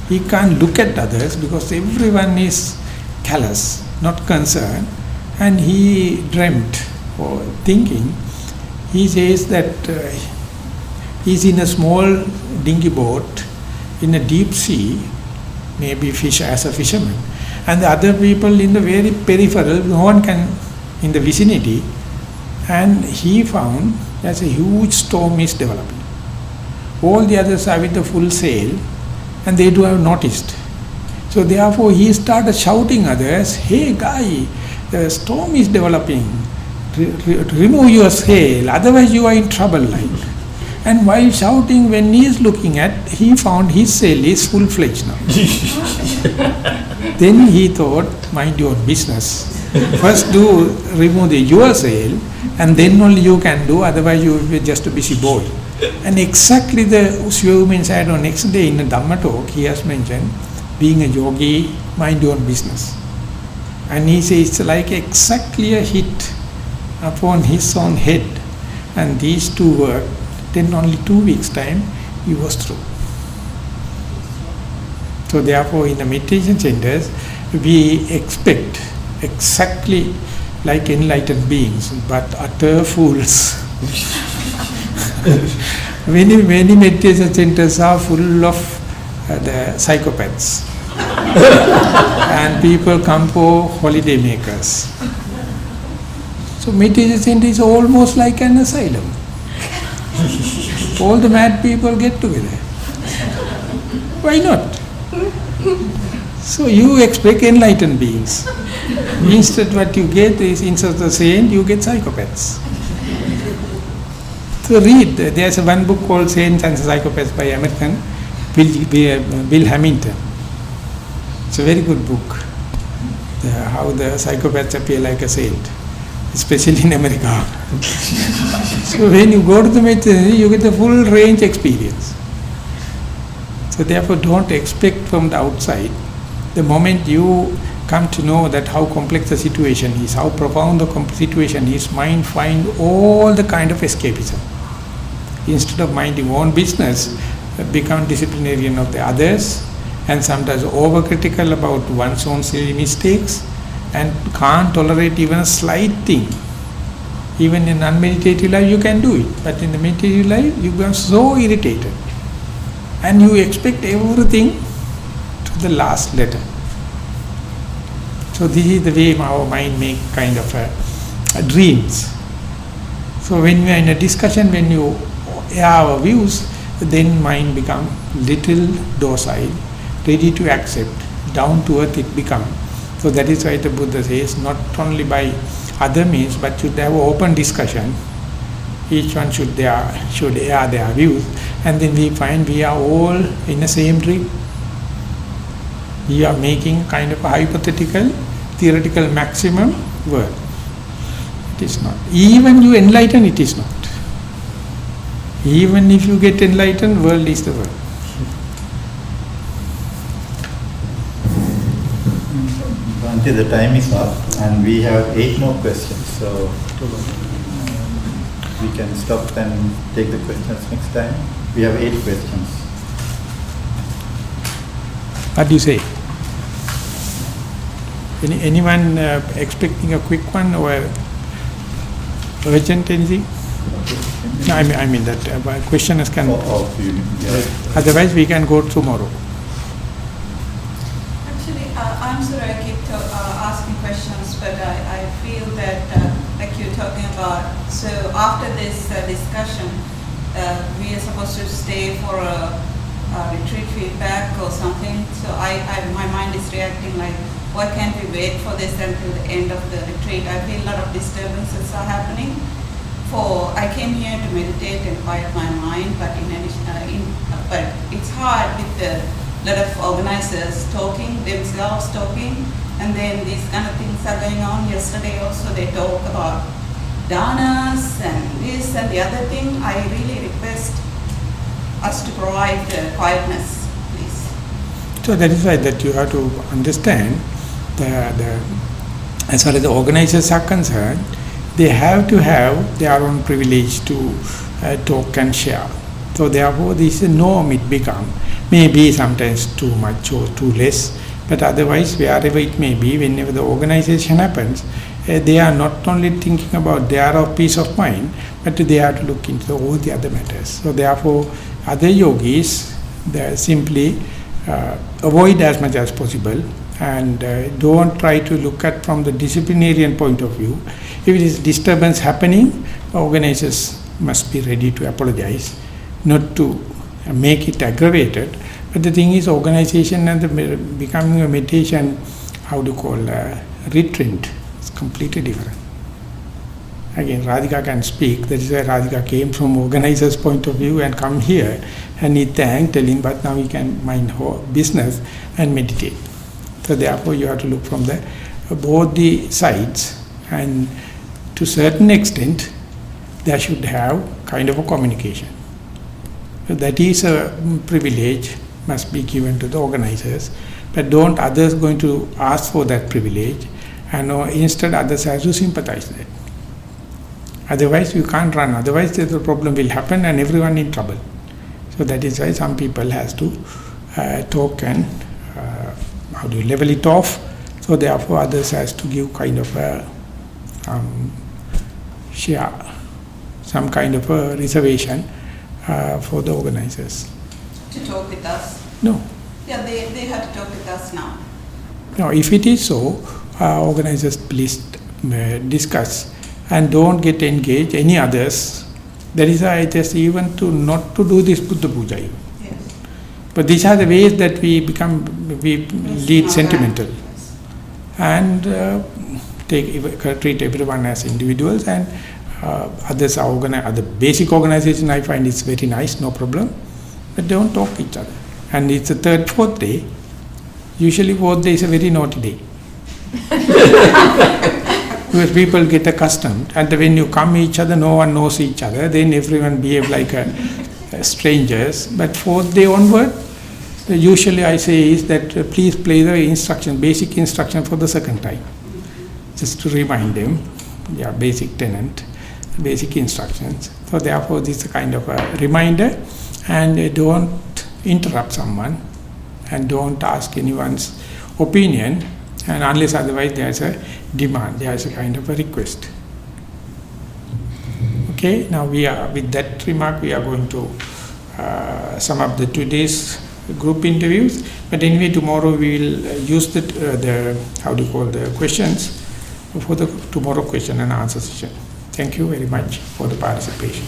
A: he can't look at others because everyone is callous, not concerned, and he dreamt or thinking, he says that he's in a small dinghy boat in a deep sea, maybe fish as a fisherman, and the other people in the very peripheral, no one can in the vicinity, and he found that a huge storm is developing. All the others are with the full sail, and they do have noticed. So therefore he started shouting others, "Hey guy, the storm is developing. Remove your sail, otherwise you are in trouble." Like. And while shouting, when he is looking at, he found his sail is full-fledged now. Then he thought, mind your business. First remove your sail, and then only you can do, otherwise you will be just a busy boy. And exactly the Swimming said on next day in the Dhamma talk, he has mentioned, being a yogi, mind your own business. And he says it's like exactly a hit upon his own head. And these two worked. Then only 2 weeks time, he was through. So therefore in the meditation centers, we expect exactly like enlightened beings, but utter fools. Many meditation centers are full of the psychopaths. And people come for holiday makers. So meditation center is almost like an asylum. All the mad people get together. Why not? So you expect enlightened beings. Instead what you get is, instead of the saint, you get psychopaths. So read, there's one book called Saints and Psychopaths by American Bill Hamilton. It's a very good book. How the psychopaths appear like a saint, especially in America. So when you go to the meditation, you get the full range experience. So therefore don't expect from the outside. The moment you come to know that how complex the situation is, how profound the situation is, mind find all the kind of escapism. Instead of minding own business, become disciplinarian of the others, and sometimes overcritical about one's own silly mistakes, and can't tolerate even a slight thing. Even in unmeditative life you can do it, but in the meditative life you become so irritated. And you expect everything to the last letter. So this is the way our mind make kind of dreams. So when we are in a discussion, when you air our views, then mind become little docile, ready to accept, down to earth it become. So that is why the Buddha says, not only by other means, but should have open discussion. Each one should air their views, and then we find we are all in the same dream. We are making kind of a hypothetical, theoretical maximum world. It is not. Even you enlighten, it is not. Even if you get enlightened, world is the world.
B: Until the time is up, and we have 8 more questions, so we can stop and take the questions next time. We have 8 questions.
A: What do you say? Anyone expecting a quick one or urgent anything? No, I mean that questioners can. Otherwise, we can go tomorrow.
D: Actually, I'm sorry I keep asking questions, but I feel that, like you're talking about, so after this discussion, we are supposed to stay for a retreat feedback or something. So my mind is reacting like, why can't we wait for this until the end of the retreat? I feel a lot of disturbances are happening. I came here to meditate and quiet my mind, but but it's hard with the lot of organizers talking, themselves talking, and then these kind of things are going on. Yesterday also they talk about danas and this and the other thing. I really request us to provide quietness, please.
A: So that is why that you have to understand as far as the organizers are concerned, they have to have their own privilege to talk and share. So therefore this is a norm it become. Maybe sometimes too much or too less, but otherwise wherever it may be, whenever the organization happens, they are not only thinking about their peace of mind, but they have to look into all the other matters. So therefore other yogis, they simply avoid as much as possible, and don't try to look at from the disciplinarian point of view. If it is disturbance happening, organizers must be ready to apologize, not to make it aggravated. But the thing is, organization and becoming a meditation, retreat, it's completely different. Again, Radhika can speak. That is why Radhika came from organizer's point of view and come here and he thanked, telling, but now he can mind business and meditate. So therefore you have to look from both the sides, and to certain extent there should have kind of a communication. So that is a privilege, must be given to the organizers, but don't others going to ask for that privilege, and instead others have to sympathize that. Otherwise you can't run, otherwise the problem will happen and everyone in trouble. So that is why some people has to talk and level it off. So therefore others has to give kind of a share, some kind of a reservation for the organizers.
D: To talk with us?
A: No.
D: Yeah, they have to talk with us now.
A: No, if it is so, organizers please discuss and don't get engaged any others. That is why I just even to not to do this Buddha Puja even.
D: Yes.
A: But these are the ways that we lead sentimental.
D: Yes.
A: And treat everyone as individuals, and others are other basic organization I find is very nice, no problem. But don't talk each other. And it's the third, fourth day. Usually fourth day is a very naughty day. Because people get accustomed, and when you come each other, no one knows each other, then everyone behave like strangers. But fourth day onward, usually I say is that please play the instruction, basic instruction for the second time. Just to remind them, basic tenet, basic instructions. So therefore this is a kind of a reminder, and don't interrupt someone, and don't ask anyone's opinion, and unless otherwise there is a demand, there is a kind of a request. Okay, now with that remark we are going to sum up the today's group interviews. But anyway, tomorrow we will use the questions for the tomorrow question and answer session. Thank you very much for the participation.